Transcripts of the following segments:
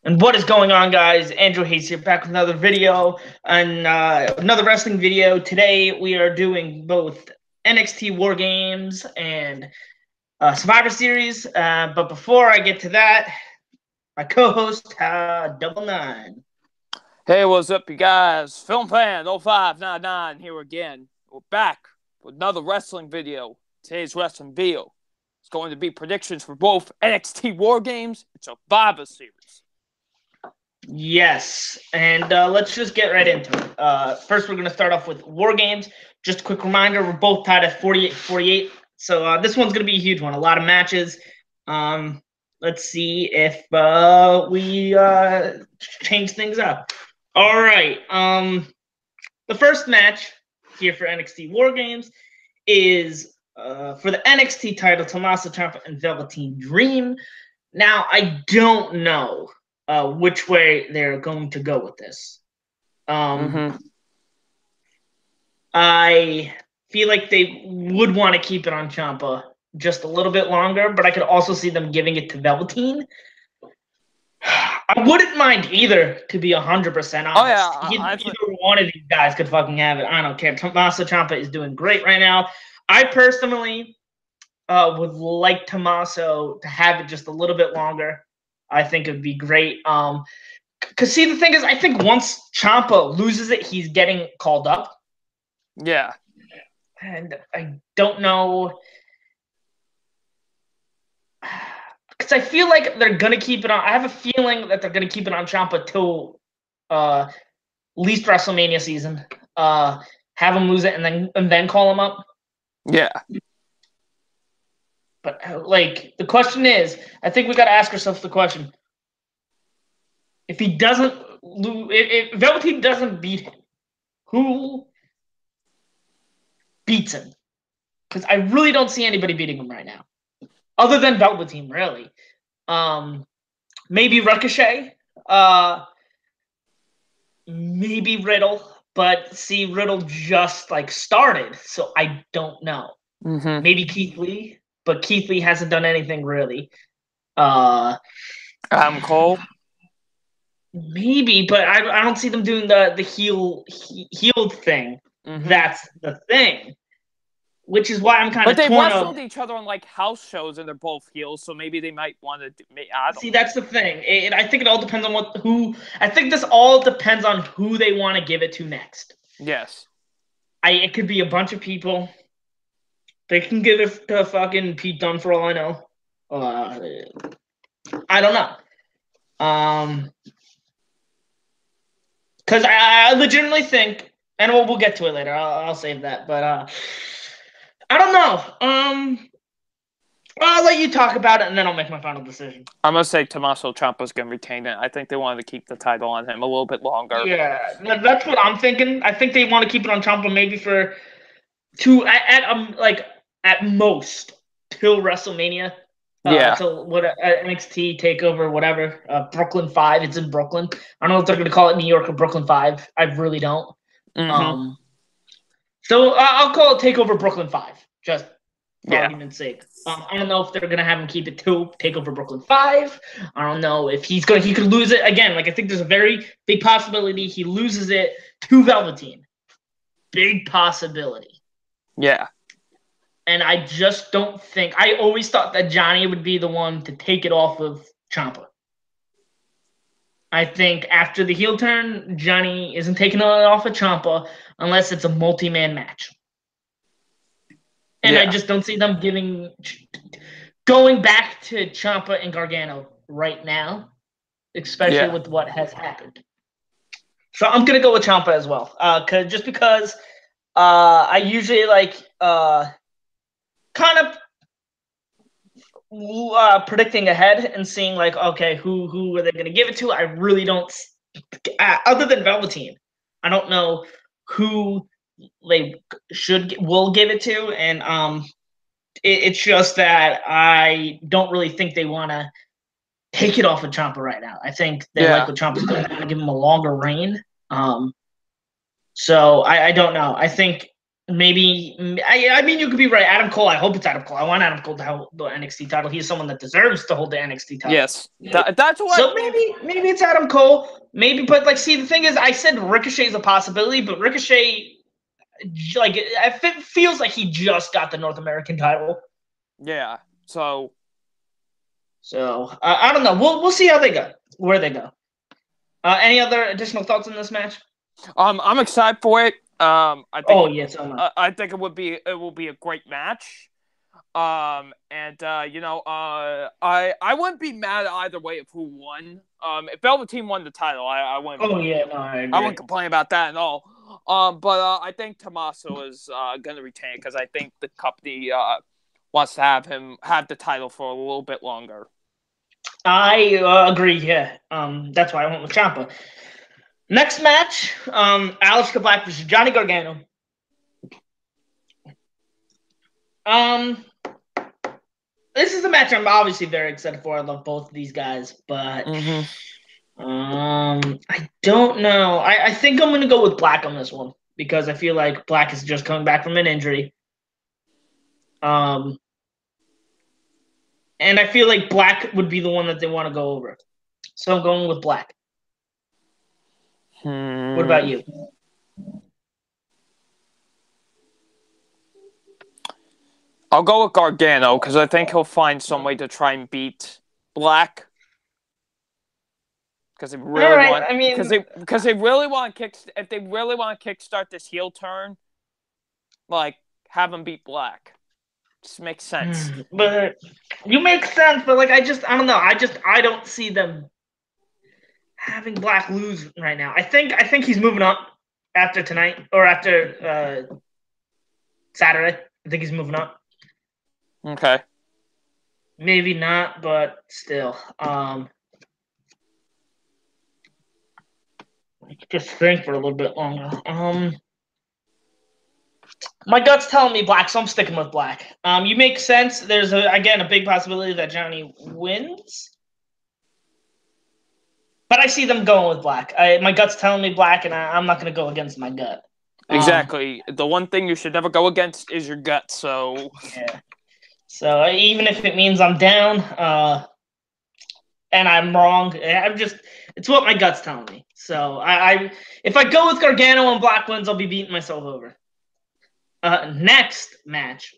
And what is going on, guys? Andrew Hayes here, back with another video and another wrestling video. Today we are doing both NXT War Games and Survivor Series. But before I get to that, my co-host Double Nine. Hey, what's up, you guys? Film Fan 0599 here again. We're back with another wrestling video. Today's wrestling video is going to be predictions for both NXT War Games and Survivor Series. Yes, and let's just get right into it. First, we're going to start off with War Games. Just a quick reminder, we're both tied at 48-48. So this one's going to be a huge one. A lot of matches. Let's see if we change things up. All right. The first match here for NXT War Games is for the NXT title, Tommaso Ciampa and Velveteen Dream. Now, I don't know which way they're going to go with this. I feel like they would want to keep it on Ciampa just a little bit longer, but I could also see them giving it to Velveteen. I wouldn't mind either, to be 100% honest. Oh, yeah. Either one of these guys could fucking have it. I don't care. Tommaso Ciampa is doing great right now. I personally would like Tommaso to have it just a little bit longer. I think it would be great. Because, see, the thing is, I think once Ciampa loses it, he's getting called up. Yeah. And I don't know. Because I feel like they're going to keep it on. I have a feeling that they're going to keep it on Ciampa till least WrestleMania season. Have him lose it and then call him up. Yeah. But, like, the question is, I think we got to ask ourselves the question. If he doesn't lose, if Velveteen doesn't beat him, who beats him? Because I really don't see anybody beating him right now. Other than Velveteen, really. Maybe Ricochet. Maybe Riddle. But, see, Riddle just, like, started, so I don't know. Maybe Keith Lee. But Keith Lee hasn't done anything really. Cole? Maybe, but I don't see them doing the heel thing. That's the thing. Which is why I'm kind of torn. But they wrestled each other on, like, house shows, and they're both heels, so maybe they might want to... See, that's the thing. I think it all depends on who... I think this all depends on who they want to give it to next. Yes. It could be a bunch of people. They can give it to fucking Pete Dunne for all I know. I don't know. Because I legitimately think, and we'll get to it later. I'll save that. But I don't know. I'll let you talk about it, and then I'll make my final decision. I'm going to say Tommaso Ciampa's going to retain it. I think they wanted to keep the title on him a little bit longer. Yeah, that's what I'm thinking. I think they want to keep it on Ciampa maybe for at most till WrestleMania. Yeah. Till NXT Takeover, whatever. Brooklyn 5. It's in Brooklyn. I don't know if they're going to call it New York or Brooklyn 5. I really don't. So I'll call it Takeover Brooklyn 5, just for argument's sake. I don't know if they're going to have him keep it till Takeover Brooklyn 5. I don't know if he could lose it again. Like, I think there's a very big possibility he loses it to Velveteen. Big possibility. Yeah. And I just don't think... I always thought that Johnny would be the one to take it off of Ciampa. I think after the heel turn, Johnny isn't taking it off of Ciampa unless it's a multi-man match. And I just don't see them going back to Ciampa and Gargano right now, especially with what has happened. So I'm going to go with Ciampa as well. Because I usually like... kind of predicting ahead and seeing, like, okay, who are they going to give it to? I really don't, other than Velveteen, I don't know who they will give it to, and it's just that I don't really think they want to take it off of Ciampa right now. I think they like what Ciampa's going to give him a longer reign. So I don't know. I think Maybe I mean you could be right. Adam Cole. I hope it's Adam Cole. I want Adam Cole to hold the NXT title. He's someone that deserves to hold the NXT title. Yes, that's what. So maybe it's Adam Cole. Maybe, but like, see, the thing is, I said Ricochet is a possibility, but Ricochet, like, it feels like he just got the North American title. Yeah. So I don't know. We'll see how they go, where they go. Any other additional thoughts on this match? I'm excited for it. I think. Oh yes, so much. I think it will be a great match. I wouldn't be mad either way of who won. If Velveteen won the title, I wouldn't. Oh yeah, no, I agree. I wouldn't complain about that at all. But I think Tommaso is gonna retain because I think the company wants to have him have the title for a little bit longer. I agree. Yeah. That's why I went with Ciampa. Next match, Aleister Black versus Johnny Gargano. This is a match I'm obviously very excited for. I love both of these guys, but I don't know. I think I'm going to go with Black on this one because I feel like Black is just coming back from an injury. And I feel like Black would be the one that they want to go over. So I'm going with Black. What about you? I'll go with Gargano because I think he'll find some way to try and beat Black. Because they really want, because they really want to if they really want to kickstart this heel turn, like have him beat Black. Just makes sense. But you make sense, but like I don't know. I don't see them having Black lose right now. I think he's moving up after tonight or after Saturday. I think he's moving up. Okay. Maybe not, but still. Just think for a little bit longer. My gut's telling me Black, so I'm sticking with Black. You make sense. There's again a big possibility that Johnny wins, but I see them going with Black. My gut's telling me Black, and I'm not going to go against my gut. Exactly. The one ththing you should never go against is your gut. So yeah. So even if it means I'm down, and I'm wrong, it's what my gut's telling me. So if I go with Gargano and Black wins, I'll be beating myself over. Next match,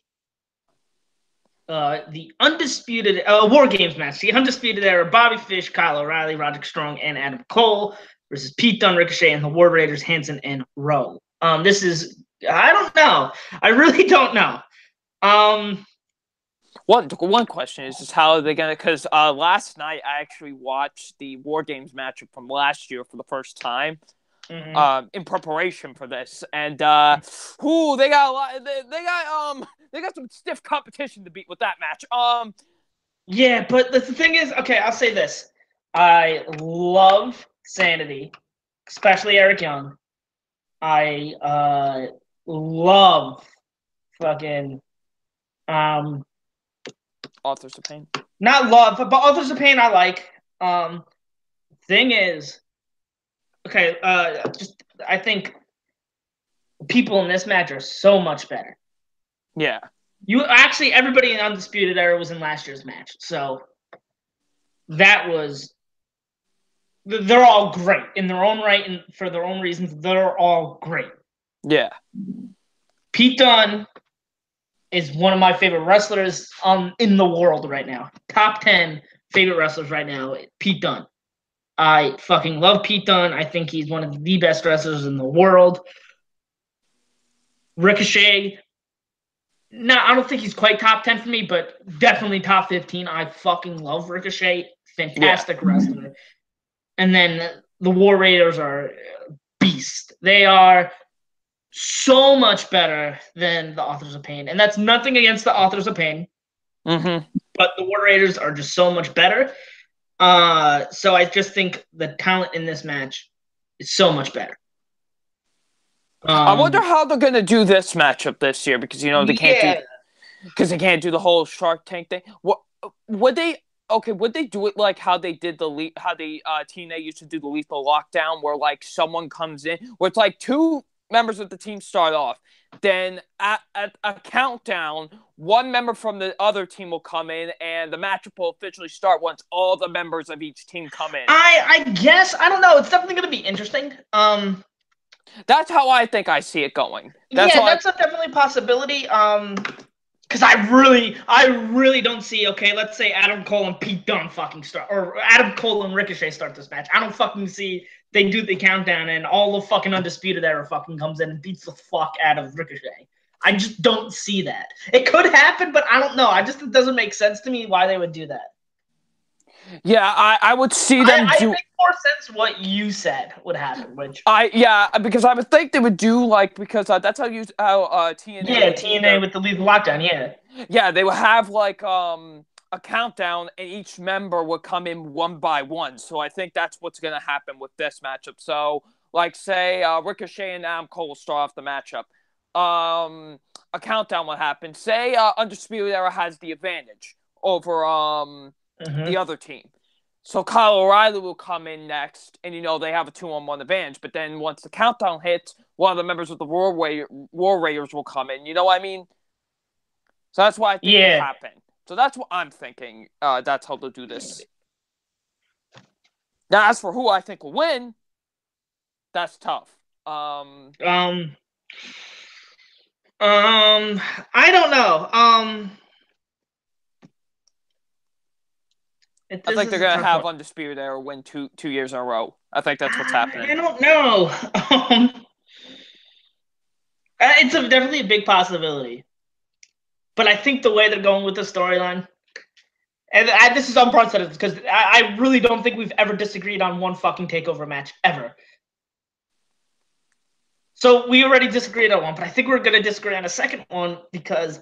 the undisputed War Games match, the undisputed era: Bobby Fish, Kyle O'Reilly, Roderick Strong, and Adam Cole versus Pete Dunne, Ricochet, and the War Raiders, Hanson and Rowe. This is, I don't know. I really don't know. One question is how are they gonna? Because last night I actually watched the War Games match from last year for the first time, in preparation for this, and they got a lot. They got some stiff competition to beat with that match. Yeah, but the thing is, okay, I'll say this: I love Sanity, especially Eric Young. I love fucking Authors of Pain. Not love, but Authors of Pain I like. Thing is, okay, I think people in this match are so much better. Yeah. Everybody in Undisputed Era was in last year's match, so they're all great in their own right and for their own reasons. They're all great. Yeah. Pete Dunne is one of my favorite wrestlers in the world right now. Top 10 favorite wrestlers right now, Pete Dunne. I fucking love Pete Dunne. I think he's one of the best wrestlers in the world. Ricochet, I don't think he's quite top 10 for me, but definitely top 15. I fucking love Ricochet. Fantastic wrestler. And then the War Raiders are beast. They are so much better than the Authors of Pain. And that's nothing against the Authors of Pain. Mm-hmm. But the War Raiders are just so much better. So I just think the talent in this match is so much better. I wonder how they're going to do this matchup this year because, they can't do the whole Shark Tank thing. Would they do it like how they did TNA used to do the Lethal Lockdown where like someone comes in where it's like two members of the team start off. Then at a countdown, one member from the other team will come in, and the matchup will officially start once all the members of each team come in. I guess, I don't know. It's definitely going to be interesting. That's how I think I see it going. That's definitely a possibility. Because I really don't see, okay, let's say Adam Cole and Pete Dunne fucking start, or Adam Cole and Ricochet start this match. I don't fucking see they do the countdown and all the fucking Undisputed Era fucking comes in and beats the fuck out of Ricochet. I just don't see that. It could happen, but I don't know. It doesn't make sense to me why they would do that. Yeah, I would see them do. It makes more sense what you said would happen, which because I would think they would do because that's how TNA. Yeah, TNA with the Lethal Lockdown. Yeah, they would have a countdown, and each member would come in one by one. So I think that's what's gonna happen with this matchup. So say Ricochet and Adam Cole will start off the matchup. A countdown will happen. Say Undisputed Era has the advantage over the other team. So Kyle O'Reilly will come in next, and they have a 2-on-1 advantage. But then once the countdown hits, one of the members of the War Raiders will come in. You know what I mean? So that's why I think it happened. So that's what I'm thinking. That's how they'll do this. Now, as for who I think will win, that's tough. I don't know. I think they're going to have Undisputed Era win two years in a row. I think that's what's happening. I don't know. It's definitely a big possibility. But I think the way they're going with the storyline, and this is unprecedented because I really don't think we've ever disagreed on one fucking Takeover match, ever. So we already disagreed on one, but I think we're going to disagree on a second one because,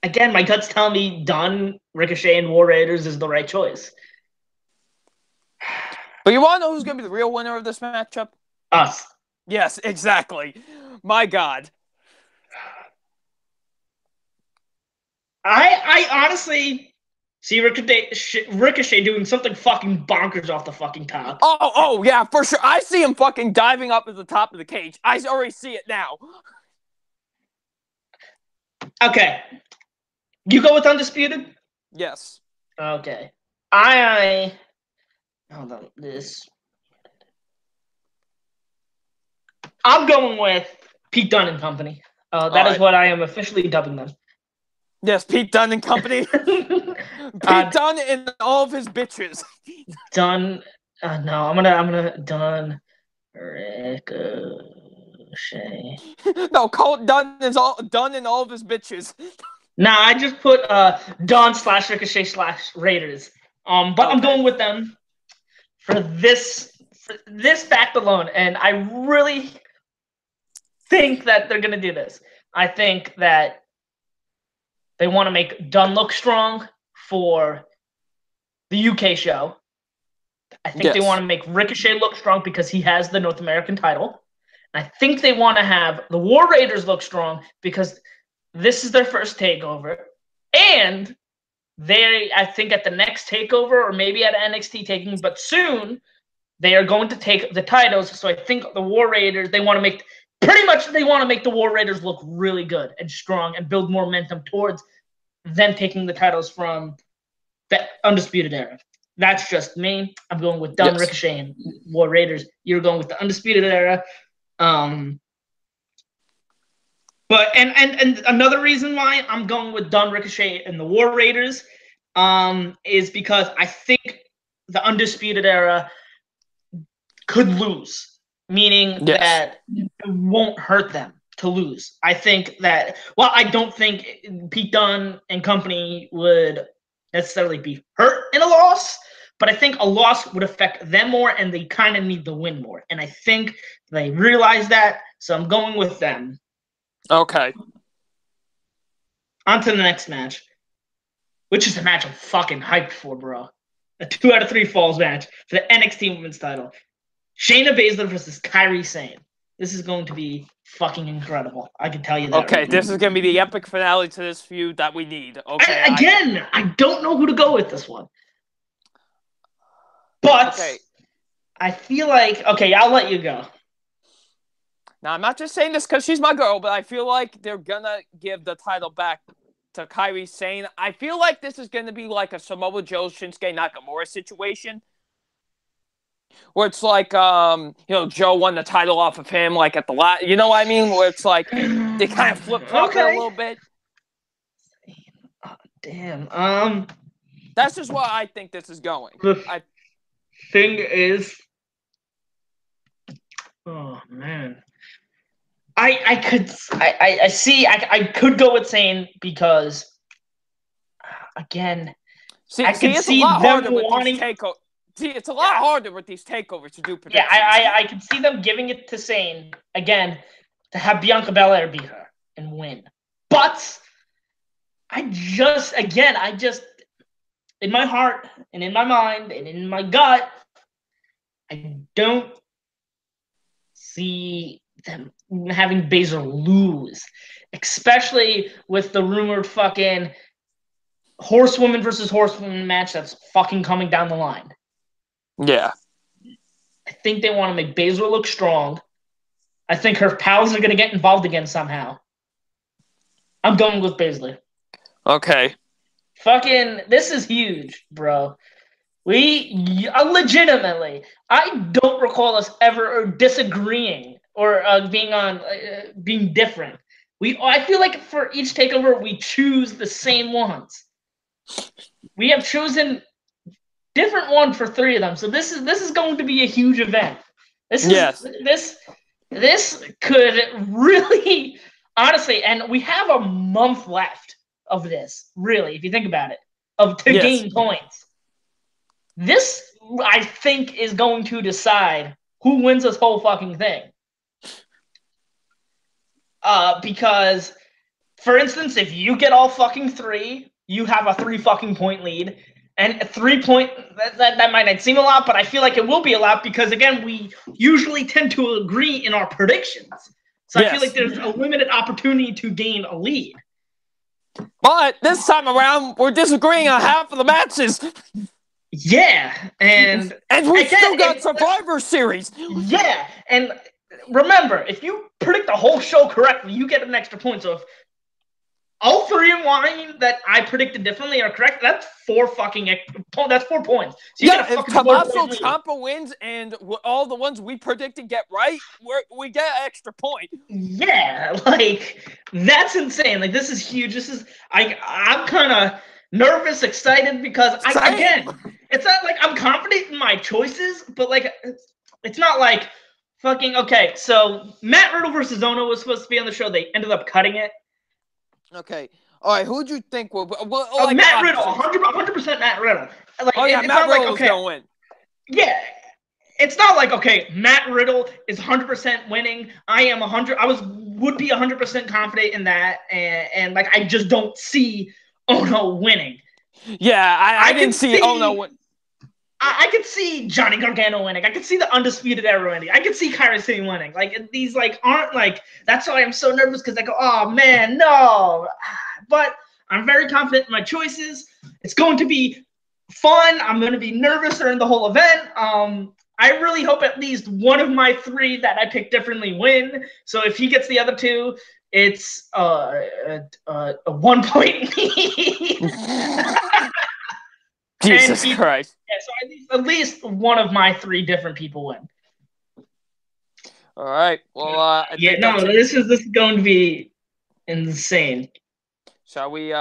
again, my gut's telling me Dunne, Ricochet, and War Raiders is the right choice. But you want to know who's going to be the real winner of this matchup? Us. Yes, exactly. My God. I honestly see Ricochet doing something fucking bonkers off the fucking top. Oh, yeah, for sure. I see him fucking diving up at the top of the cage. I already see it now. Okay. You go with Undisputed? Yes. Okay. Hold on. I'm going with Pete Dunne and Company. That is what I am officially dubbing them. Yes, Pete Dunne and Company. Pete Dunne and all of his bitches. Dunne. No, I'm gonna Dunne Ricochet. No, call it Dunne and all of his bitches. Nah, I just put Dunne/Ricochet/Raiders. But okay. I'm going with them for this fact alone, and I really think that they're gonna do this. I think that they want to make Dunne look strong for the UK show. I think they want to make Ricochet look strong because he has the North American title. I think they want to have the War Raiders look strong because this is their first takeover. And I think at the next takeover or maybe at NXT taking, but soon they are going to take the titles. So I think the War Raiders, they want to make the War Raiders look really good and strong and build more momentum towards them taking the titles from the Undisputed Era. That's just me. I'm going with Dunne, Ricochet, and War Raiders. You're going with the Undisputed Era. But another reason why I'm going with Dunne, Ricochet, and the War Raiders is because I think the Undisputed Era could lose, meaning that it won't hurt them to lose. I think that, I don't think Pete Dunne and Company would necessarily be hurt in a loss, but I think a loss would affect them more, and they kind of need the win more. And I think they realize that, so I'm going with them. Okay. On to the next match, which is a match I'm fucking hyped for, bro. A 2 out of 3 falls match for the NXT Women's title. Shayna Baszler versus Kairi Sane. This is going to be fucking incredible. I can tell you that. Okay, this is going to be the epic finale to this feud that we need. Okay. I don't know who to go with this one. But I feel like, I'll let you go. Now, I'm not just saying this because she's my girl, but I feel like they're going to give the title back to Kairi Sane. I feel like this is going to be like a Samoa Joe, Shinsuke Nakamura situation. Where it's like, Joe won the title off of him, like at the last, you know what I mean? Where it's like, they kind of flip-flop it a little bit. Oh, damn. That's just why I think this is going. The thing is, oh man, I could go with Sane because, again, I could see them wanting. It's a lot harder with these takeovers to do predictions. Yeah, I can see them giving it to Sane again to have Bianca Belair beat her and win. But I just in my heart and in my mind and in my gut, I don't see them having Baszler lose, especially with the rumored fucking horsewoman versus horsewoman match that's fucking coming down the line. Yeah. I think they want to make Baszler look strong. I think her pals are going to get involved again somehow. I'm going with Baszler. Okay. Fucking, this is huge, bro. We legitimately, I don't recall us ever disagreeing or being different. I feel like for each takeover, we choose the same ones. We have chosen different one for 3 of them, so this is going to be a huge event. This could really, honestly, and we have a month left of this. Really, if you think about it, to gain points. This, I think, is going to decide who wins this whole fucking thing. Because, for instance, if you get all fucking 3, you have a 3 fucking point lead. And 3 point, that might not seem a lot, but I feel like it will be a lot because, again, we usually tend to agree in our predictions. So I feel like there's a limited opportunity to gain a lead. But this time around, we're disagreeing on half of the matches. Yeah, and we still got Survivor Series. Yeah, and remember, if you predict the whole show correctly, you get an extra point. So if all 3 of mine that I predicted differently are correct, that's 4 fucking. That's 4 points. So you get a if Tommaso Ciampa wins and all the ones we predicted get right, we get an extra point. Yeah, like that's insane. Like this is huge. I'm kind of nervous, excited because it's not like I'm confident in my choices, but like it's not like fucking okay. So Matt Riddle versus Ono was supposed to be on the show. They ended up cutting it. Okay. All right. Who would you think will? Matt Riddle, 100% Matt Riddle. Like, Matt Riddle is gonna win. Yeah. It's not like, okay, Matt Riddle is 100% winning. I am 100. Would be 100% confident in that, and like I just don't see Ono winning. Yeah, I didn't see Ono win. I could see Johnny Gargano winning. I could see the Undisputed Era winning. I could see Kairi Sane winning. Like these, like aren't like. That's why I'm so nervous because I go, oh man, no. But I'm very confident in my choices. It's going to be fun. I'm going to be nervous during the whole event. I really hope at least one of my 3 that I picked differently win. So if he gets the other 2, it's a 1 point lead. Jesus Christ. Yeah, so at least one of my 3 different people win. All right. Well, this is going to be insane. Shall we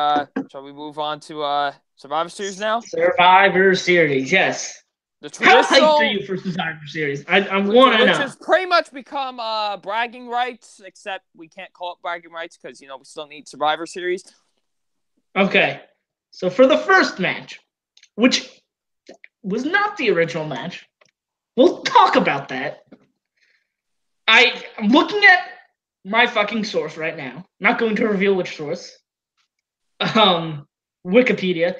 move on to Survivor Series now? Survivor Series, yes. How hyped are you for Survivor Series? I want to know. Which has pretty much become bragging rights, except we can't call it bragging rights because we still need Survivor Series. Okay, so for the first match, which was not the original match, we'll talk about that. I'm looking at my fucking source right now. Not going to reveal which source. Wikipedia.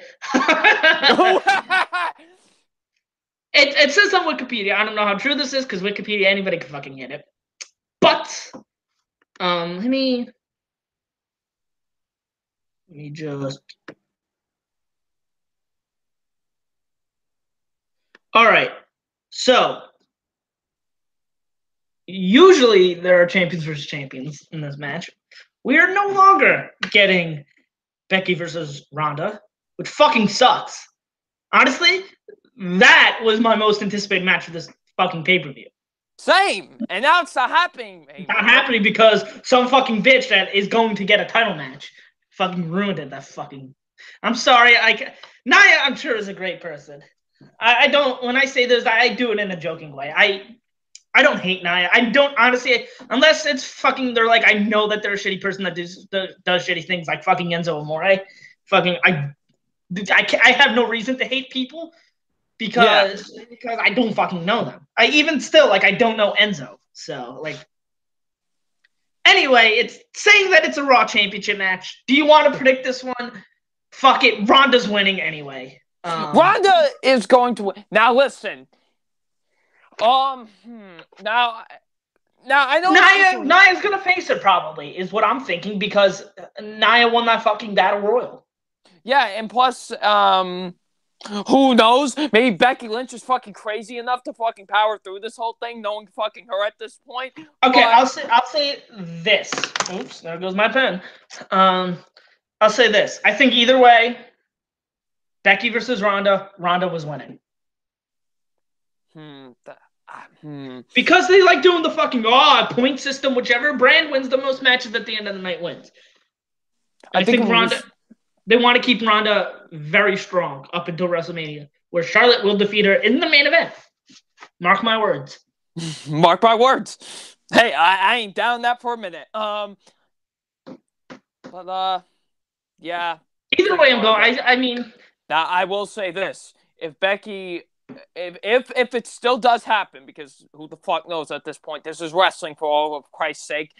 It says on Wikipedia. I don't know how true this is because Wikipedia, anybody can fucking hit it. But let me just. All right. So usually there are champions versus champions in this match. We are no longer getting Becky versus Ronda, which fucking sucks. Honestly, that was my most anticipated match of this fucking pay-per-view. Same, and now it's not happening. It's not happening because some fucking bitch that is going to get a title match fucking ruined it. That fucking. I'm sorry. Nia, I'm sure, is a great person. I don't. When I say this, I do it in a joking way. I don't hate Nia. I don't honestly, unless it's fucking. They're like, I know that they're a shitty person that does shitty things, like fucking Enzo Amore. Fucking I have no reason to hate people because I don't fucking know them. I even still like I don't know Enzo. So like. Anyway, it's saying that it's a Raw Championship match. Do you want to predict this one? Fuck it, Ronda's winning anyway. Ronda is going to win. Now listen. Now I know Nia's gonna face her probably, is what I'm thinking, because Nia won that fucking battle royal. Yeah, and plus, who knows? Maybe Becky Lynch is fucking crazy enough to fucking power through this whole thing, knowing fucking her at this point. Okay, but I'll say this. Oops, there goes my pen. I'll say this. I think either way, Becky versus Ronda, Ronda was winning. Because they like doing the fucking point system, whichever brand wins the most matches at the end of the night wins. I think Ronda. They want to keep Ronda very strong up until WrestleMania, where Charlotte will defeat her in the main event. Mark my words. Mark my words. Hey, I ain't down that for a minute. Yeah. Either way, I'm going. I mean, now I will say this: if Becky, if it still does happen, because who the fuck knows at this point? This is wrestling, for all of Christ's sake.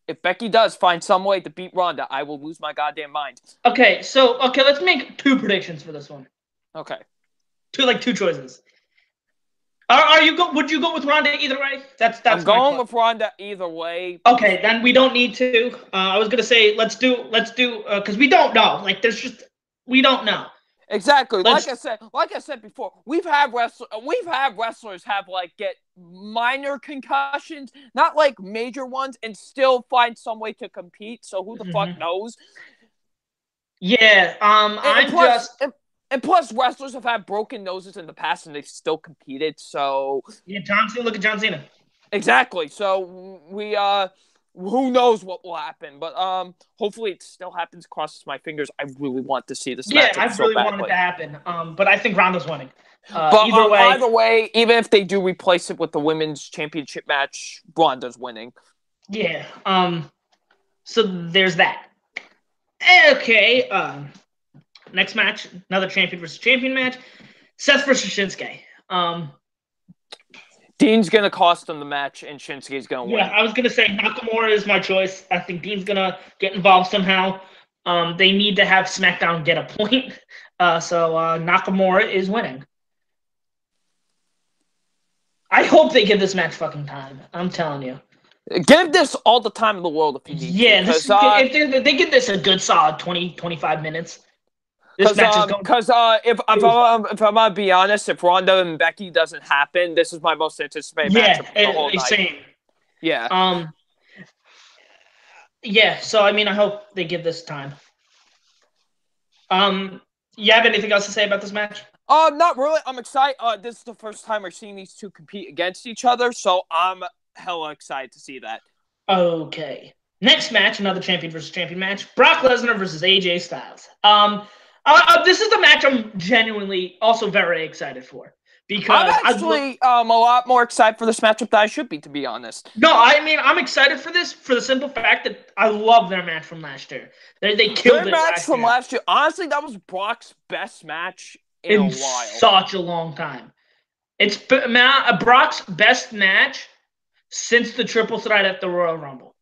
If Becky does find some way to beat Ronda, I will lose my goddamn mind. Okay, let's make two predictions for this one. Okay. Two choices. Would you go with Ronda either way? That's I'm going with Ronda either way. Okay, then we don't need to. I was gonna say let's do because we don't know. Like we don't know. Exactly. Like I said before, we've had wrestlers have like get minor concussions, not like major ones, and still find some way to compete. So who the fuck knows? Yeah. And plus, wrestlers have had broken noses in the past, and they've still competed. So yeah, John Cena. Look at John Cena. Exactly. So we who knows what will happen, but hopefully it still happens. Crosses my fingers. I really want to see this match. Yeah, I really want it to happen. But I think Ronda's winning. But either way, even if they do replace it with the women's championship match, Ronda's winning. Yeah. So there's that. Okay. Next match, another champion versus champion match. Seth versus Shinsuke. Dean's going to cost him the match, and Shinsuke's going to win. Yeah, I was going to say Nakamura is my choice. I think Dean's going to get involved somehow. They need to have SmackDown get a point. So Nakamura is winning. I hope they give this match fucking time. I'm telling you. Give this all the time in the world if you need to. Yeah, if they give this a good solid 20, 25 minutes. Because if I'm gonna be honest, if Ronda and Becky doesn't happen, this is my most anticipated match of the whole night. Same. Yeah. Yeah. So I mean, I hope they give this time. You have anything else to say about this match? Not really. I'm excited. This is the first time we're seeing these two compete against each other, so I'm hella excited to see that. Okay. Next match, another champion versus champion match: Brock Lesnar versus AJ Styles. This is the match I'm genuinely also very excited for, because I'm actually a lot more excited for this matchup than I should be, to be honest. No, I mean, I'm excited for this for the simple fact that I love their match from last year. They killed their match from last year. Honestly, that was Brock's best match in a while. Such a long time. It's Brock's best match since the triple threat at the Royal Rumble.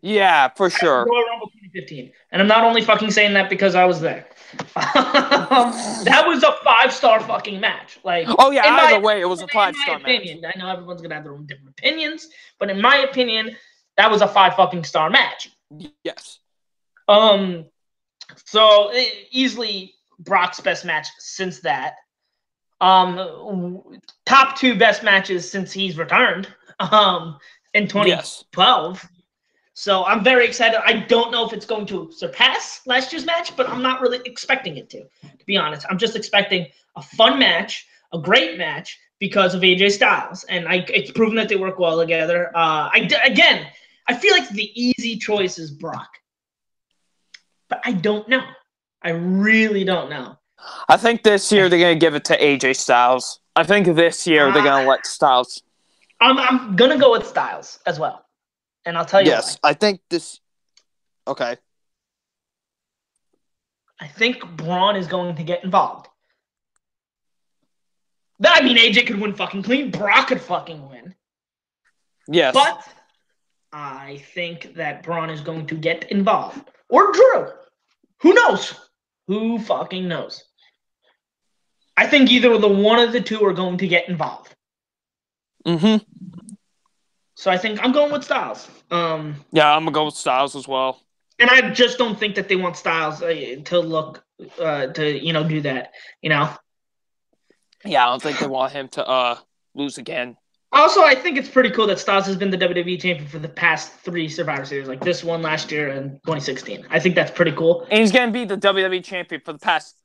Yeah, for sure. Royal Rumble 2015. And I'm not only fucking saying that because I was there. That was a 5-star fucking match. Like, oh yeah, either way, it was a 5-star match. I know everyone's gonna have their own different opinions, but in my opinion, that was a 5-fucking-star match. Yes. So easily Brock's best match since that. Top 2 best matches since he's returned. in Yes. 2012. So I'm very excited. I don't know if it's going to surpass last year's match, but I'm not really expecting it to be honest. I'm just expecting a fun match, a great match because of AJ Styles, and it's proven that they work well together. Again, I feel like the easy choice is Brock, but I don't know. I really don't know. I think this year they're going to give it to AJ Styles. I think this year they're going to let Styles. I'm going to go with Styles as well, and I'll tell you yes, why. I think this. Okay. I think Braun is going to get involved. I mean, AJ could win fucking clean. Brock could fucking win. Yes. But I think that Braun is going to get involved. Or Drew. Who knows? Who fucking knows? I think either the one of the two are going to get involved. Mm-hmm. So I think I'm going with Styles. Yeah, I'm going to go with Styles as well. And I just don't think that they want Styles to look, to, do that, Yeah, I don't think they want him to lose again. Also, I think it's pretty cool that Styles has been the WWE champion for the past 3 Survivor Series, like this one last year and 2016. I think that's pretty cool. And he's going to be the WWE champion for the past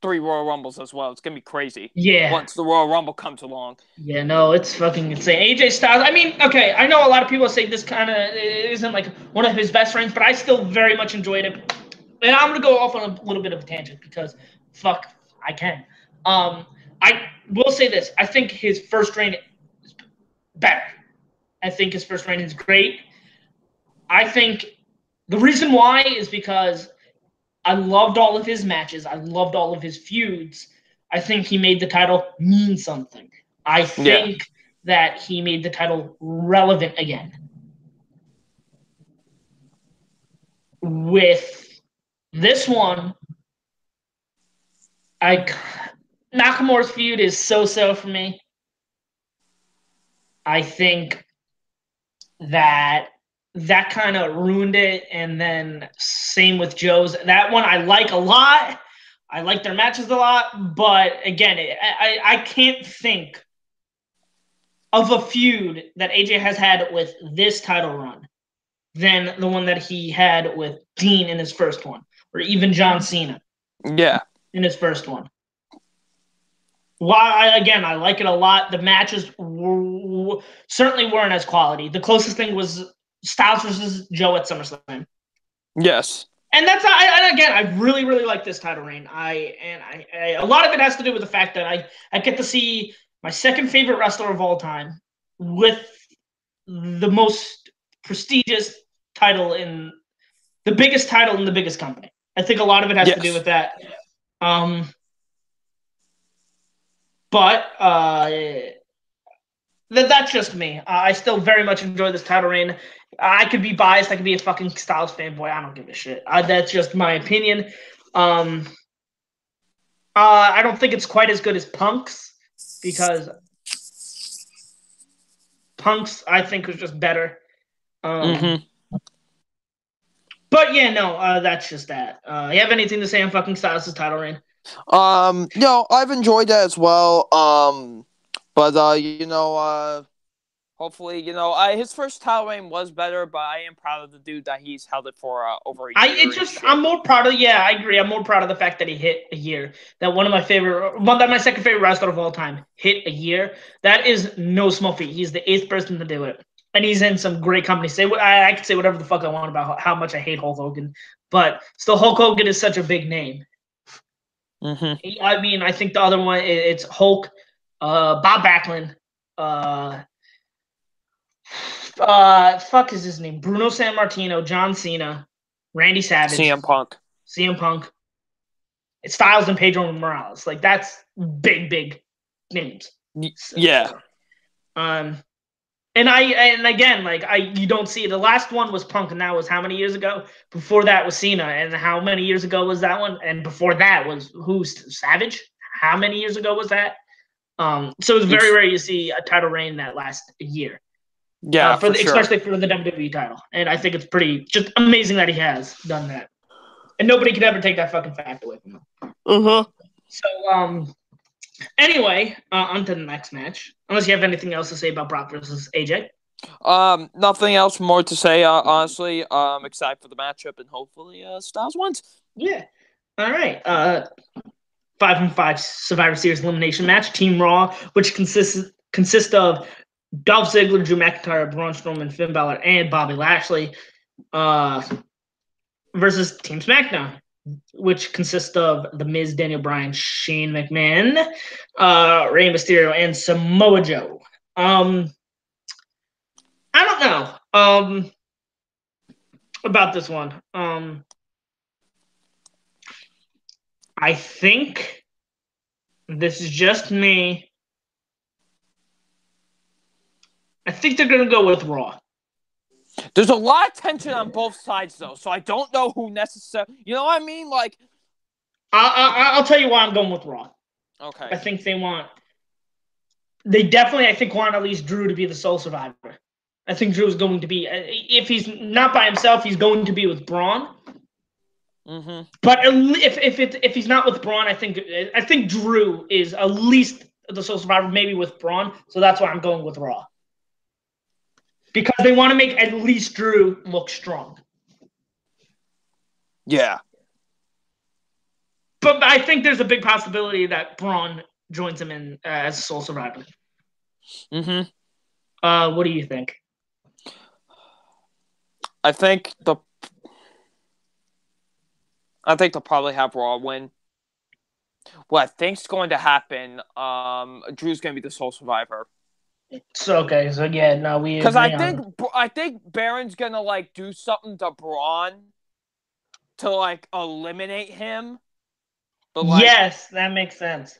3 Royal Rumbles as well. It's going to be crazy. Yeah. Once the Royal Rumble comes along. Yeah, no, it's fucking insane. AJ Styles, I mean, okay, I know a lot of people say this kind of isn't like one of his best friends, but I still very much enjoyed it. And I'm going to go off on a little bit of a tangent because, fuck, I can. I will say this. I think his first reign is better. I think his first reign is great. I think the reason why is because I loved all of his matches. I loved all of his feuds. I think he made the title mean something. I think that he made the title relevant again. With this one, Nakamura's feud is so-so for me. I think that kind of ruined it, and then same with Joe's. That one I like a lot. I like their matches a lot, but again, I can't think of a feud that AJ has had with this title run than the one that he had with Dean in his first one, or even John Cena. Yeah. In his first one. I like it a lot. The matches certainly weren't as quality. The closest thing was Styles versus Joe at SummerSlam. Yes. And I really, really like this title reign. A lot of it has to do with the fact that I get to see my second favorite wrestler of all time with the most prestigious title in the biggest title in the biggest company. I think a lot of it has to do with that. But that's just me. I still very much enjoy this title reign. I could be biased. I could be a fucking Styles fanboy. I don't give a shit. That's just my opinion. I don't think it's quite as good as Punk's because Punk's, I think, was just better. But yeah, no, that's just that. You have anything to say on fucking Styles' title reign? No, I've enjoyed that as well. But hopefully, his first title reign was better, but I am proud of the dude that he's held it for over a year. I'm more proud of. Yeah, I agree. I'm more proud of the fact that he hit a year. That my second favorite wrestler of all time hit a year. That is no small feat. He's the 8th person to do it, and he's in some great company. I can say whatever the fuck I want about how much I hate Hulk Hogan, but still, Hulk Hogan is such a big name. I mean, I think the other one it's Hulk, Bob Backlund, fuck is his name? Bruno Sammartino, John Cena, Randy Savage, CM Punk. It's Styles and Pedro Morales. Like that's big names. Yeah. And again, you don't see it. The last one was Punk, and that was how many years ago? Before that was Cena, and how many years ago was that one? And before that was Savage? How many years ago was that? So it's very rare you see a title reign that lasts a year. Yeah, especially for the WWE title. And I think it's pretty just amazing that he has done that. And nobody can ever take that fucking fact away from him. So, anyway, on to the next match. Unless you have anything else to say about Brock versus AJ. Nothing else more to say. Honestly, I'm excited for the matchup, and hopefully, Styles wins. Yeah. All right. 5-on-5 Survivor Series elimination match. Team Raw, which consists of Dolph Ziggler, Drew McIntyre, Braun Strowman, Finn Balor, and Bobby Lashley, versus Team SmackDown, which consists of The Miz, Daniel Bryan, Shane McMahon, Rey Mysterio, and Samoa Joe. I don't know about this one. I think this is just me. I think they're going to go with Raw. There's a lot of tension on both sides, though, so I don't know who necessarily. You know what I mean? Like, I'll tell you why I'm going with Raw. Okay. I think they definitely, I think, want at least Drew to be the sole survivor. I think Drew is going to be, if he's not by himself, he's going to be with Braun. Mm-hmm. But if he's not with Braun, I think Drew is at least the sole survivor, maybe with Braun. So that's why I'm going with Raw. Because they want to make at least Drew look strong. Yeah. But I think there's a big possibility that Braun joins him in as a sole survivor. Mm-hmm. What do you think? I think they'll probably have Raw win. What I think's going to happen, Drew's going to be the sole survivor. So okay, so yeah, no, we because I think Baron's going to like do something to Braun to like eliminate him. But like, yes, that makes sense.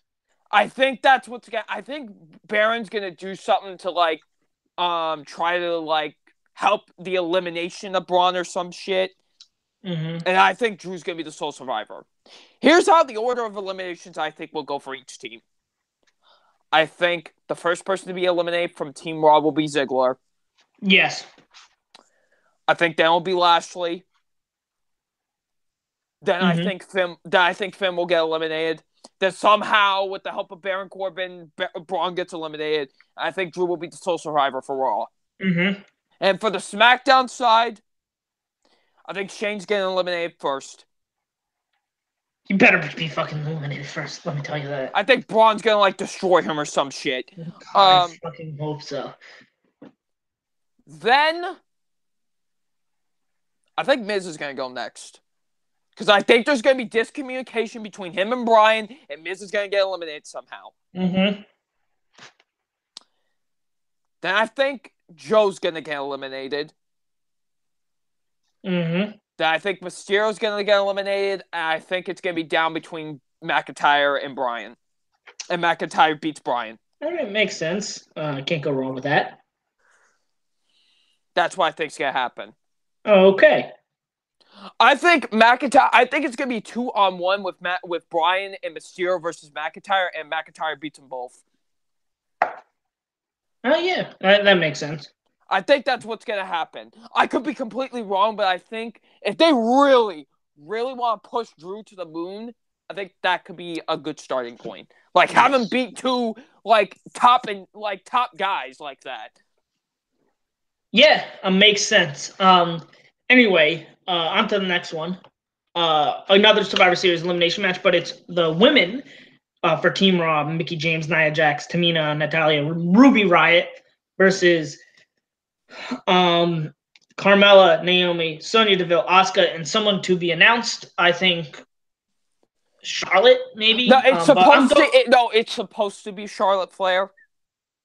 I think that's what's going. I think Baron's going to do something to like try to like help the elimination of Braun or some shit. Mm-hmm. And I think Drew's going to be the sole survivor. Here's how the order of eliminations I think will go for each team. I think the first person to be eliminated from Team Raw will be Ziggler. Yes. I think then will be Lashley. Then I think Finn will get eliminated. Then somehow, with the help of Baron Corbin, Braun gets eliminated. I think Drew will be the sole survivor for Raw. Mm-hmm. And for the SmackDown side, I think Shane's getting eliminated first. You better be fucking eliminated first. Let me tell you that. I think Braun's gonna like destroy him or some shit. I fucking hope so. Then I think Miz is gonna go next because I think there's gonna be discommunication between him and Bryan, and Miz is gonna get eliminated somehow. Mm-hmm. Then I think Joe's gonna get eliminated. Mm-hmm. Then I think Mysterio's gonna get eliminated, and I think it's gonna be down between McIntyre and Bryan. And McIntyre beats Bryan. That makes sense. Can't go wrong with that. That's what I think's gonna happen. Okay. I think McIntyre. I think it's gonna be 2-on-1 with Bryan and Mysterio versus McIntyre, and McIntyre beats them both. Oh yeah, that makes sense. I think that's what's gonna happen. I could be completely wrong, but I think if they really, really want to push Drew to the moon, I think that could be a good starting point. Like have him beat two top guys like that. Yeah, makes sense. Anyway, on to the next one. Another Survivor Series elimination match, but it's the women for Team Raw: Mickie James, Nia Jax, Tamina, Natalya, Ruby Riott versus Carmella, Naomi, Sonya Deville, Asuka, and someone to be announced. I think Charlotte, maybe. No, it's it's supposed to be Charlotte Flair.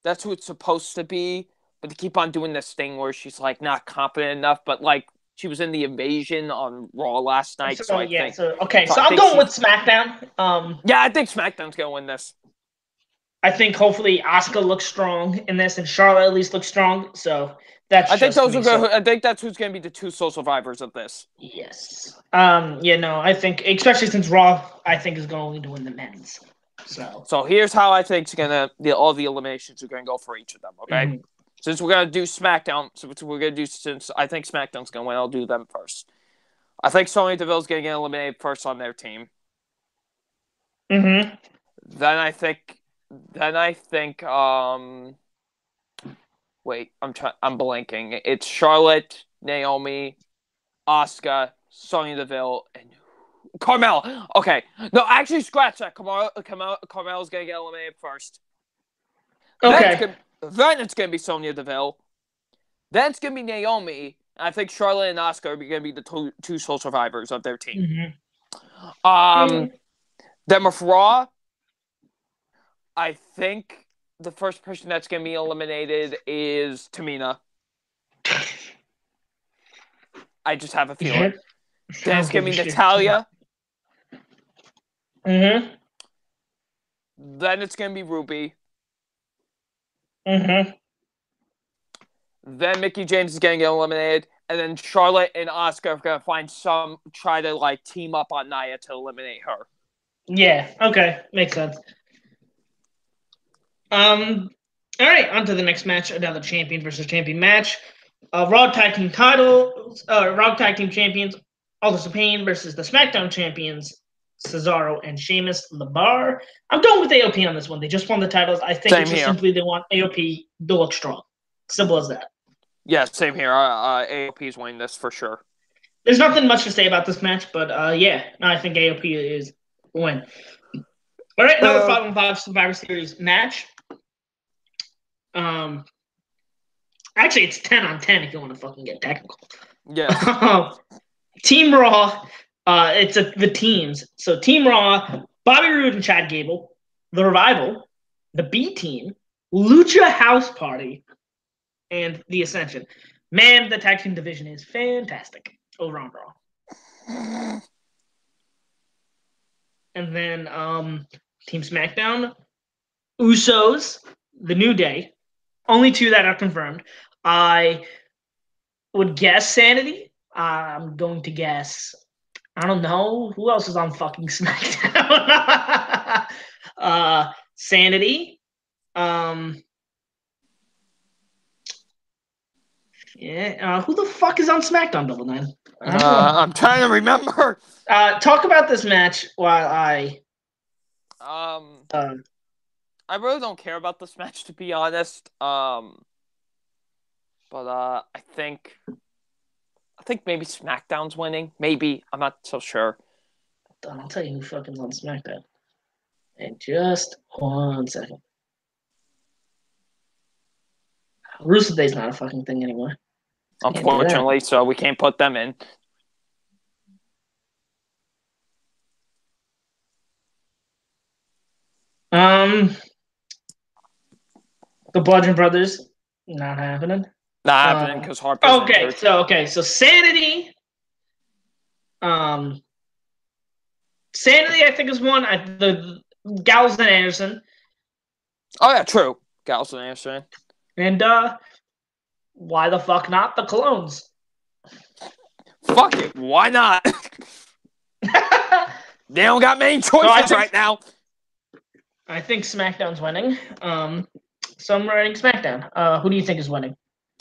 That's who it's supposed to be. But they keep on doing this thing where she's like not confident enough, but like she was in the Invasion on Raw last night. So I'm going with SmackDown. Yeah, I think SmackDown's gonna win this. I think hopefully Asuka looks strong in this, and Charlotte at least looks strong. So I think that's who's gonna be the two sole survivors of this. Yes. I think especially since Raw, I think is going to win the men's. So here's how I think all the eliminations are gonna go for each of them. Okay. Mm-hmm. Since we're going to do SmackDown, since I think SmackDown's going to win, I'll do them first. I think Sonya Deville's going to get eliminated first on their team. Mm-hmm. Then I think Wait, I'm blanking. It's Charlotte, Naomi, Asuka, Sonya Deville, and Carmella. Okay. No, actually, scratch that. Carmella's going to get eliminated first. Okay. Then it's going to be Sonya Deville. Then it's going to be Naomi. I think Charlotte and Asuka are going to be the two sole survivors of their team. Then with Raw, I think the first person that's going to be eliminated is Tamina. I just have a feeling. Then it's going to be Natalya. Then it's going to be Ruby. Then Mickie James is going to get eliminated. And then Charlotte and Asuka are going to try to team up on Nia to eliminate her. Yeah, okay. Makes sense. All right, on to the next match. Another champion versus champion match. Raw Tag Team titles. Raw Tag Team champions, Authors of Pain versus the SmackDown champions, Cesaro and Sheamus LeBar. I'm going with AOP on this one. They just won the titles. I think it's just simply they want AOP to look strong. Simple as that. Yeah, same here. AOP's winning this for sure. There's nothing much to say about this match, but I think AOP is win. All right, another 5-on-5 Survivor Series match. Actually, it's 10-on-10 if you want to fucking get technical. Yeah. Team Raw. It's the teams. So Team Raw, Bobby Roode and Chad Gable, The Revival, the B Team, Lucha House Party, and The Ascension. Man, the tag team division is fantastic over on Raw. And then Team SmackDown, Usos, The New Day. Only two that are confirmed. I would guess Sanity. I'm going to guess. I don't know. Who else is on fucking SmackDown? Sanity. Who the fuck is on SmackDown, Double Nine? I'm trying to remember. Talk about this match while I. I really don't care about this match, to be honest. But I think maybe SmackDown's winning. Maybe. I'm not so sure. I'll tell you who fucking's on SmackDown. In just 1 second. Rusev Day's not a fucking thing anymore. Unfortunately, so we can't put them in. The Bludgeon Brothers, not happening. Not happening because Harper's injured. So Sanity. Sanity, I think, is one. The Gallows and Anderson. Oh yeah, true. Gallows and Anderson. And why the fuck not the Clones? Fuck it, why not? They don't got many choices right now. I think SmackDown's winning. So I'm writing SmackDown. Who do you think is winning?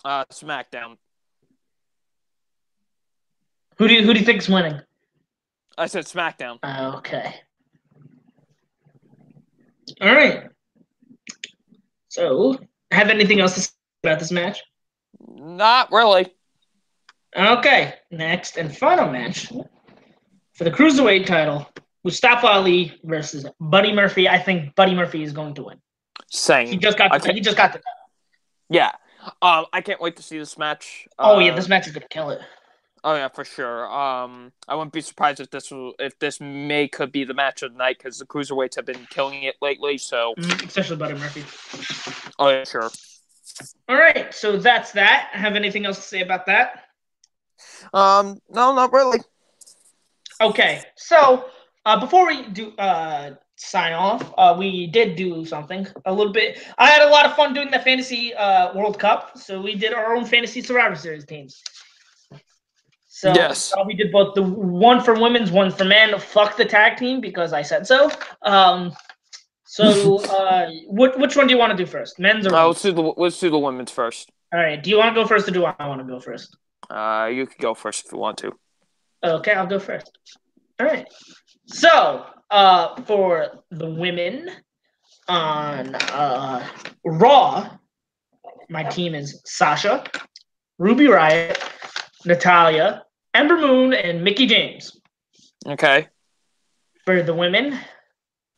SmackDown. Who do you think is winning? I said SmackDown. Okay. All right. So, have anything else to say about this match? Not really. Okay. Next and final match for the Cruiserweight title: Mustafa Ali versus Buddy Murphy. I think Buddy Murphy is going to win. Same. He just got the title. Yeah. I can't wait to see this match. This match is gonna kill it. Oh yeah, for sure. I wouldn't be surprised if this could be the match of the night because the cruiserweights have been killing it lately. So especially Buddy Murphy. Oh yeah, sure. All right, so that's that. Have anything else to say about that? No, not really. Okay, so before we do sign off, we did do something a little bit. I had a lot of fun doing the Fantasy World Cup, so we did our own Fantasy Survivor Series teams. So yes. We did both the one for women's, one for men. Fuck the tag team because I said so. Which one do you want to do first, men's or women's? Let's do the women's first. All right. Do you want to go first, or do I want to go first? You can go first if you want to. Okay, I'll go first. All right. So, for the women on Raw, my team is Sasha, Ruby Riott, Natalya, Ember Moon, and Mickie James. Okay. For the women,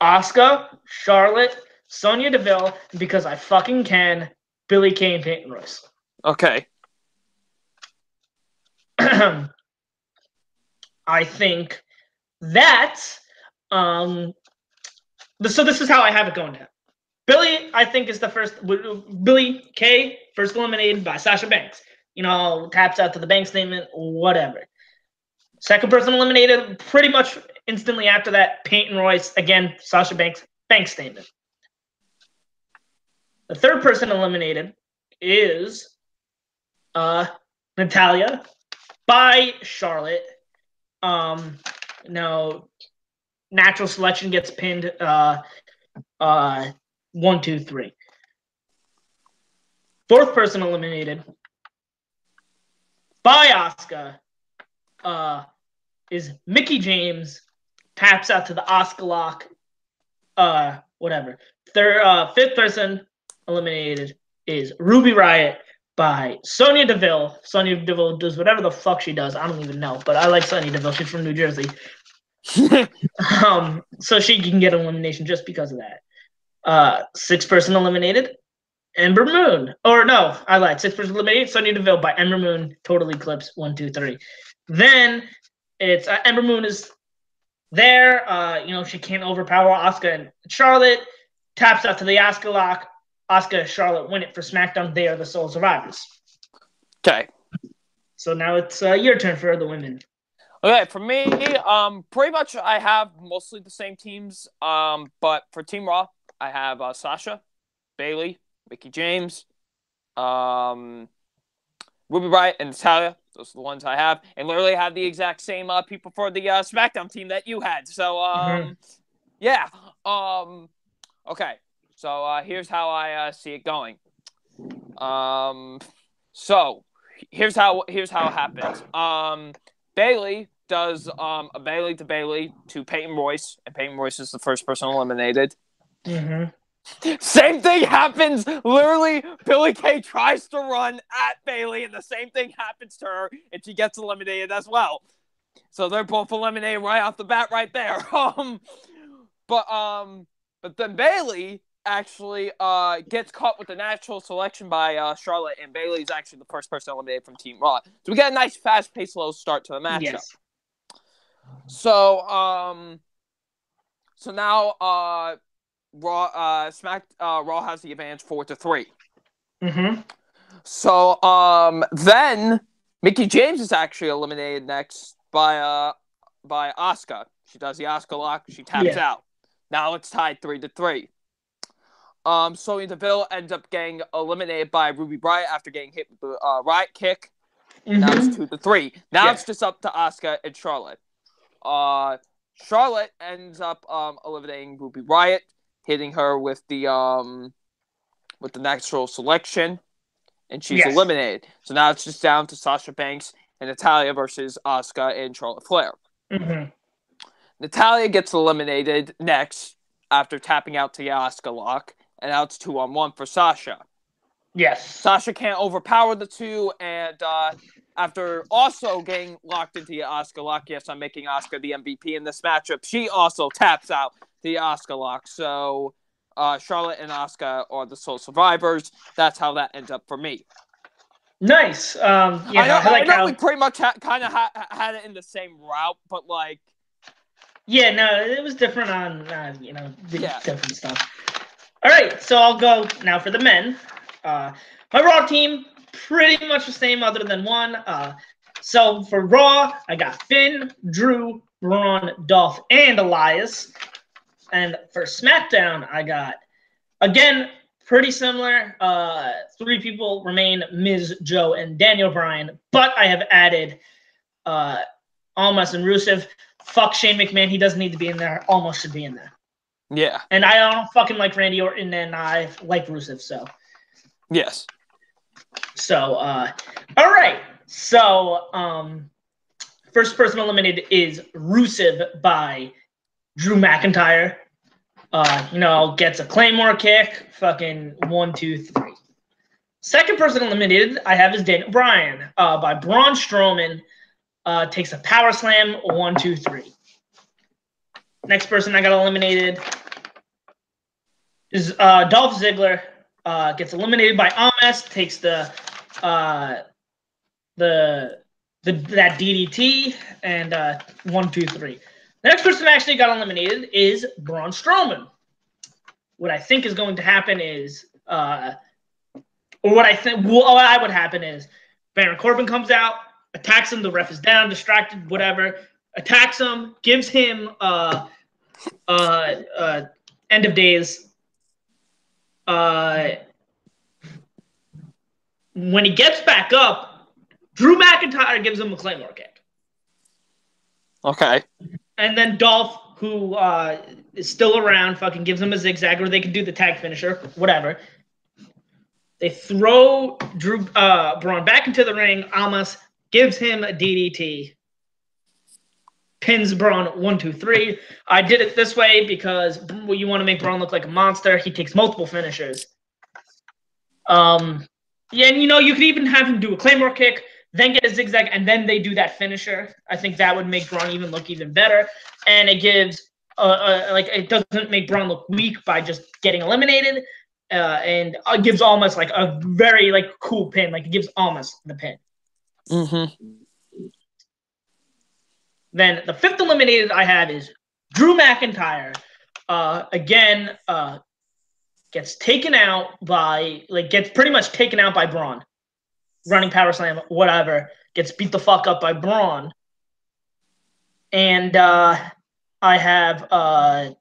Asuka, Charlotte, Sonya Deville, and because I fucking can, Billie Kay and Peyton Royce. Okay. I think that so this is how I have it going down. Billie, I think, is the first. Billie Kay, first eliminated by Sasha Banks. Taps out to the bank statement, whatever. Second person eliminated pretty much instantly after that, Peyton Royce. Again, Sasha Banks, bank statement. The third person eliminated is Natalya by Charlotte. No, natural selection gets pinned 1, 2, 3. Fourth person eliminated by Asuka is Mickie James. Taps out to the Asuka lock. Whatever. Fifth person eliminated is Ruby Riott by Sonya Deville. Sonya Deville does whatever the fuck she does. I don't even know, but I like Sonya Deville. She's from New Jersey. So she can get elimination just because of that. Sixth person eliminated, Ember Moon. Or no, I lied. Sixth person eliminated, Sonya Deville by Ember Moon. Total Eclipse, 1, 2, 3. Then it's Ember Moon is there. She can't overpower Asuka and Charlotte. Taps out to the Asuka lock. Asuka and Charlotte win it for SmackDown. They are the sole survivors. Okay. So now it's your turn for the women. Okay, for me, pretty much I have mostly the same teams. But for Team Raw, I have Sasha, Bayley, Mickie James, Ruby Riott, and Natalya. Those are the ones I have. And literally have the exact same people for the SmackDown team that you had. So, yeah. Okay. So, here's how I see it going. So, here's how it happens. Bayley does a Bayley to Bayley to Peyton Royce, and Peyton Royce is the first person eliminated. Mm-hmm. Same thing happens. Literally, Billie Kay tries to run at Bayley, and the same thing happens to her, and she gets eliminated as well. So they're both eliminated right off the bat, right there. But then Bayley actually gets caught with the natural selection by Charlotte, and Bayley's actually the first person eliminated from Team Raw. So we get a nice, fast-paced, slow start to the matchup. Yes. So now Raw has the advantage 4-3. Mm-hmm. So then Mickie James is actually eliminated next by Asuka. She does the Asuka lock. She taps out. Now it's tied 3-3. Sonya Deville ends up getting eliminated by Ruby Riott after getting hit with the Riott kick. Mm-hmm. Now it's 2-3. Now it's just up to Asuka and Charlotte. Charlotte ends up eliminating Ruby Riott, hitting her with the natural selection, and she's eliminated. So now it's just down to Sasha Banks and Natalya versus Asuka and Charlotte Flair. Mm-hmm. Natalya gets eliminated next after tapping out to the Asuka lock, and now it's 2-on-1 for Sasha. Yes. Sasha can't overpower the two, and after also getting locked into the Asuka lock, yes, I'm making Asuka the MVP in this matchup, she also taps out the Asuka lock. So Charlotte and Asuka are the sole survivors. That's how that ends up for me. Nice. I know we pretty much kind of had it in the same route, but like... Yeah, no, it was different on, different stuff. All right, so I'll go now for the men. My Raw team, pretty much the same other than one. So for Raw, I got Finn, Drew, Braun, Dolph, and Elias. And for SmackDown, I got, again, pretty similar. 3 people remain, Miz, Joe, and Daniel Bryan. But I have added Almas and Rusev. Fuck Shane McMahon. He doesn't need to be in there. Almost should be in there. Yeah. And I don't fucking like Randy Orton, and I like Rusev, so. Yes. So, all right. So, first person eliminated is Rusev by Drew McIntyre. Gets a Claymore kick. Fucking 1, 2, 3. Second person eliminated I have is Daniel Bryan by Braun Strowman. Takes a power slam, 1, 2, 3. Next person I got eliminated is Dolph Ziggler. Gets eliminated by Amos. Takes that DDT and 1, 2, 3. The next person actually got eliminated is Braun Strowman. What I think is going to happen is, or what I would happen is, Baron Corbin comes out, attacks him. The ref is down, distracted, whatever. Attacks him, gives him end of days. When he gets back up, Drew McIntyre gives him a Claymore kick. Okay. And then Dolph, who is still around, fucking gives him a zigzag, or they can do the tag finisher, whatever. They throw Braun back into the ring. Almas gives him a DDT. Pins Braun 1, 2, 3. I did it this way because you want to make Braun look like a monster. He takes multiple finishers. Yeah, and you could even have him do a Claymore kick, then get a zigzag, and then they do that finisher. I think that would make Braun look even better. And it gives it doesn't make Braun look weak by just getting eliminated. And it gives almost like a very cool pin. Like it gives almost the pin. Mm-hmm. Then the fifth eliminated I had is Drew McIntyre. Again, gets taken out by gets pretty much taken out by Braun. Running power slam, whatever. Gets beat the fuck up by Braun. And I have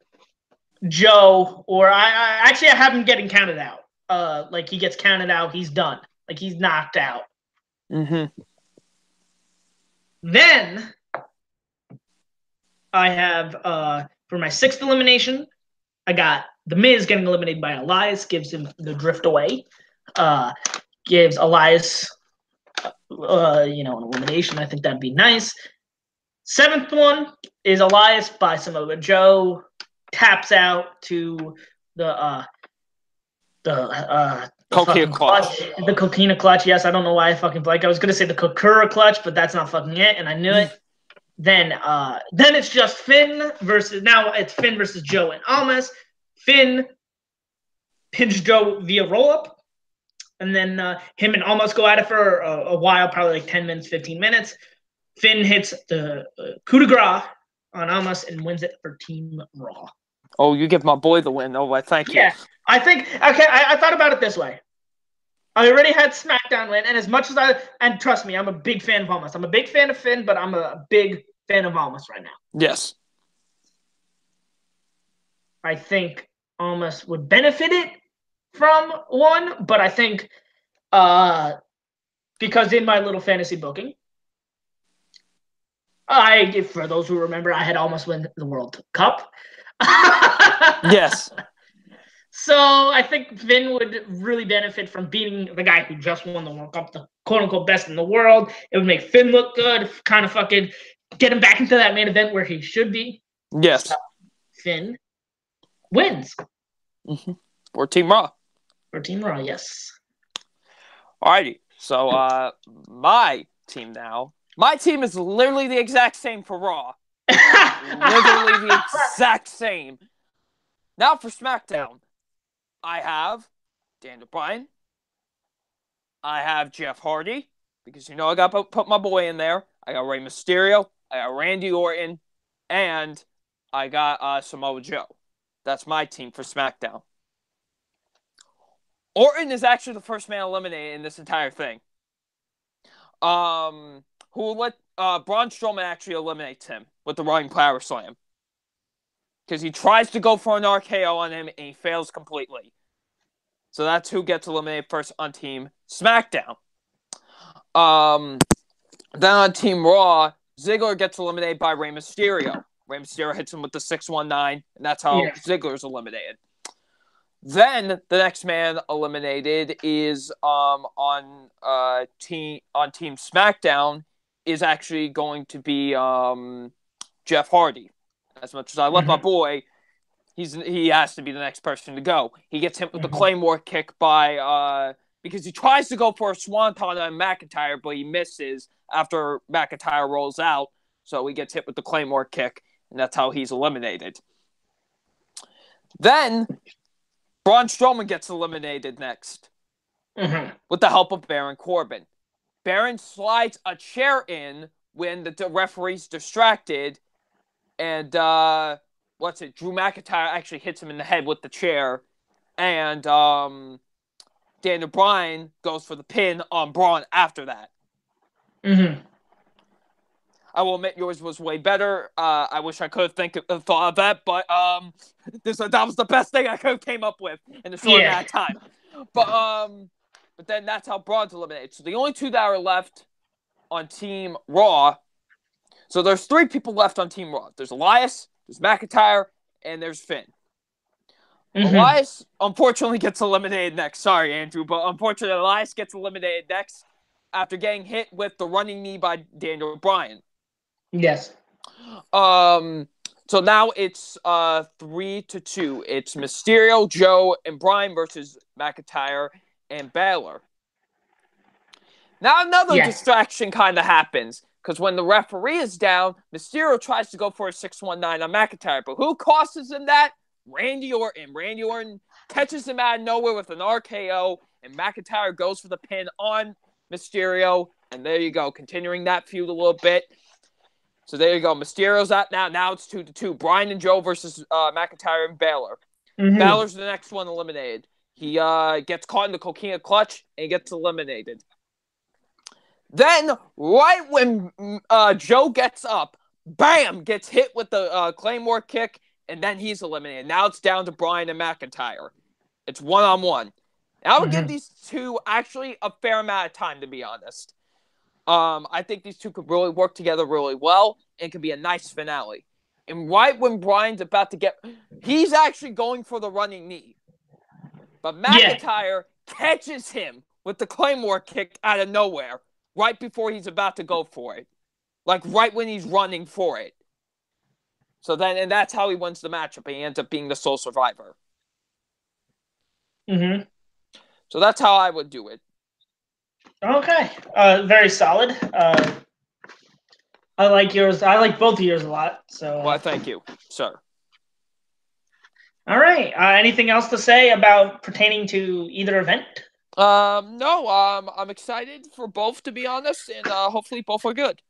Joe, or I have him getting counted out. He gets counted out, he's done. He's knocked out. Mm-hmm. Then I have for my sixth elimination, I got The Miz getting eliminated by Elias, gives him the drift away. Gives Elias an elimination. I think that'd be nice. Seventh one is Elias by Samoa Joe. Taps out to the Coquina clutch. The Coquina clutch. Yes, I don't know why I fucking blanked. I was gonna say the Kokura clutch, but that's not fucking it, and I knew it. Then it's just Finn versus Joe and Almas. Finn pins Joe via roll up, and then him and Almas go at it for a while, probably 10 minutes, 15 minutes. Finn hits the coup de grace on Almas and wins it for Team Raw. Oh, you give my boy the win. Oh, thank you. Yeah, I think, okay, I thought about it this way. I already had SmackDown win, and as much as and trust me, I'm a big fan of Almas. I'm a big fan of Finn, but I'm a big fan of Almas right now. Yes. I think Almas would benefit it from one, but I think because in my little fantasy booking, for those who remember, I had Almas win the World Cup. Yes. So I think Finn would really benefit from beating the guy who just won the World Cup, the quote-unquote best in the world. It would make Finn look good, kind of fucking get him back into that main event where he should be. Yes. So Finn wins. Mm-hmm. For Team Raw. For Team Raw, yes. Alrighty. So my team now. My team is literally the exact same for Raw. Literally the exact same. Now for SmackDown. I have Daniel Bryan. I have Jeff Hardy, because I got to put my boy in there. I got Rey Mysterio. I got Randy Orton. And I got Samoa Joe. That's my team for SmackDown. Orton is actually the first man eliminated in this entire thing. Who let Braun Strowman actually eliminates him with the running power slam. Because he tries to go for an RKO on him, and he fails completely. So that's who gets eliminated first on Team SmackDown. Then on Team Raw, Ziggler gets eliminated by Rey Mysterio. Rey Mysterio hits him with the 619, and that's how Ziggler's eliminated. Then the next man eliminated is on Team SmackDown is actually going to be Jeff Hardy. As much as I love my boy, he has to be the next person to go. He gets hit with the Claymore kick by because he tries to go for a swanton on McIntyre, but he misses after McIntyre rolls out. So he gets hit with the Claymore kick, and that's how he's eliminated. Then Braun Strowman gets eliminated next with the help of Baron Corbin. Baron slides a chair in when the referee's distracted, and Drew McIntyre actually hits him in the head with the chair, and Daniel Bryan goes for the pin on Braun after that. I will admit yours was way better. I wish I could have thought of that, but that was the best thing I could have came up with in a short amount of time. But then that's how Braun's eliminated. So the only two that are left on Team Raw. So there's 3 people left on Team Raw. There's Elias, there's McIntyre, and there's Finn. Elias, unfortunately, gets eliminated next. Sorry, Andrew, but unfortunately, Elias gets eliminated next after getting hit with the running knee by Daniel Bryan. Yes. So now it's 3-2. It's Mysterio, Joe, and Bryan versus McIntyre and Balor. Now another distraction kind of happens, because when the referee is down, Mysterio tries to go for a 619 on McIntyre, but who causes him that? Randy Orton. Randy Orton catches him out of nowhere with an RKO, and McIntyre goes for the pin on Mysterio, and there you go, continuing that feud a little bit. So there you go, Mysterio's out now. Now it's 2-2. Bryan and Joe versus McIntyre and Balor. Balor's the next one eliminated. He gets caught in the Coquina clutch, and he gets eliminated. Then, right when Joe gets up, bam, gets hit with the Claymore kick, and then he's eliminated. Now it's down to Bryan and McIntyre. It's 1-on-1. I would give these two actually a fair amount of time, to be honest. I think these two could really work together really well and could be a nice finale. And right when Bryan's about to he's actually going for the running knee. But McIntyre catches him with the Claymore kick out of nowhere right before he's about to go for it. Like right when he's running for it. So then, and that's how he wins the matchup. And he ends up being the sole survivor. So that's how I would do it. Okay. Very solid. I like yours. I like both of yours a lot. So. Well, thank you, sir. All right. Anything else to say about pertaining to either event? No. I'm excited for both, to be honest, and hopefully both are good.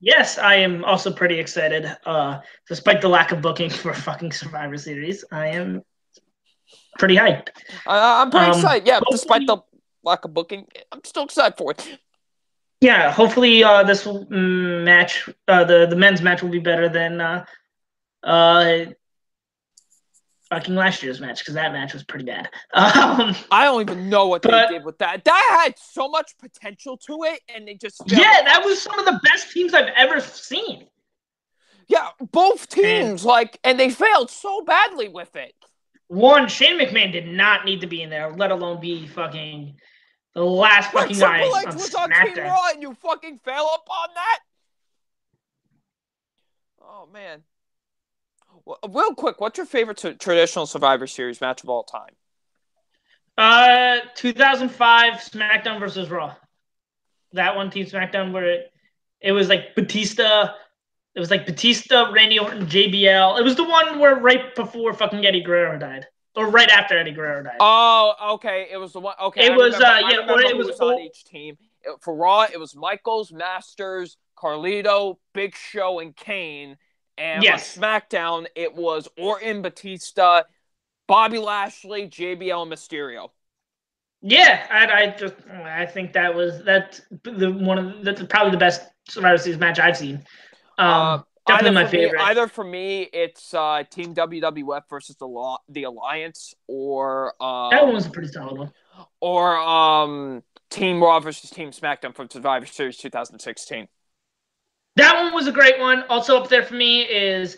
Yes, I am also pretty excited. Despite the lack of booking for fucking Survivor Series, I am pretty hyped. I'm pretty excited. Yeah, despite the lack of booking, I'm still excited for it. Yeah, hopefully this match, the men's match, will be better than fucking last year's match, because that match was pretty bad. I don't even know what they did with that. That had so much potential to it, and they just that was some of the best teams I've ever seen. Yeah, both teams, and they failed so badly with it. One, Shane McMahon did not need to be in there, let alone be fucking the last fucking guy Triple H was on Team Raw, and you fucking fail upon that? Oh, man. Well, real quick, what's your favorite traditional Survivor Series match of all time? 2005 SmackDown versus Raw. That one, Team SmackDown, where it was like Batista. It was like Batista, Randy Orton, JBL. It was the one where right before fucking Eddie Guerrero died, or right after Eddie Guerrero died. Oh, okay. It was the one. Okay, it was it was on each team. For Raw, it was Michaels, Masters, Carlito, Big Show, and Kane. And on SmackDown, it was Orton, Batista, Bobby Lashley, JBL, and Mysterio. Yeah, I think that's probably the best Survivor Series match I've seen. Definitely my favorite. Either for me, it's Team WWF versus the Alliance, or that one was a pretty solid one. Or Team Raw versus Team SmackDown from Survivor Series 2016. That one was a great one. Also up there for me is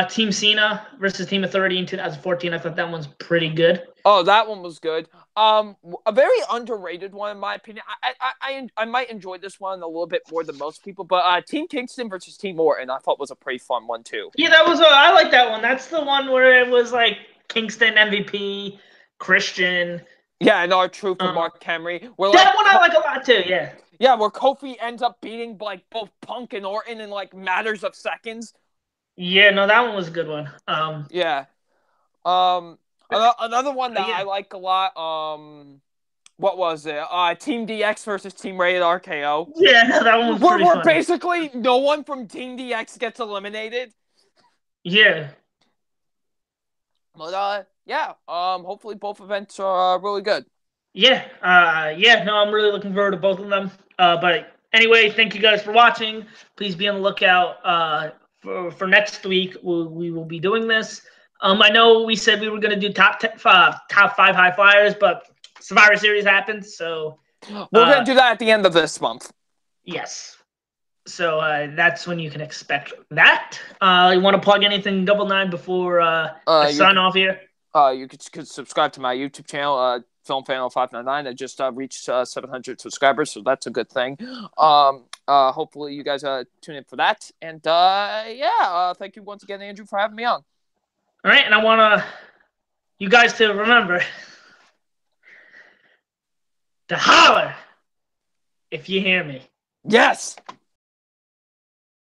Team Cena versus Team Authority in 2014. I thought that one's pretty good. Oh, that one was good. A very underrated one in my opinion. I might enjoy this one a little bit more than most people, but Team Kingston versus Team Orton I thought was a pretty fun one too. Yeah, I like that one. That's the one where it was like Kingston, MVP, Christian, Yeah, and R-Truth for Mark Henry. Where, like, that one I like a lot too. Yeah. Yeah, where Kofi ends up beating like both Punk and Orton in like matters of seconds. Yeah, no, that one was a good one. Yeah. Another one that I like a lot. What was it? Team DX versus Team Rated RKO. Yeah, no, that one was pretty where funny. basically no one from Team DX gets eliminated. Yeah. But yeah. Hopefully both events are really good. Yeah. No, I'm really looking forward to both of them. But anyway, thank you guys for watching. Please be on the lookout for next week. We will be doing this. I know we said we were going to do top 5 high flyers, but Survivor Series happened, so we're going to do that at the end of this month. Yes. So that's when you can expect that. You want to plug anything, Double Nine, before I sign off here? You could subscribe to my YouTube channel, Film Fan 0599. I just reached 700 subscribers, so that's a good thing. Hopefully you guys tune in for that. And thank you once again, Andrew, for having me on. All right, and I want you guys to remember to holler if you hear me. Yes!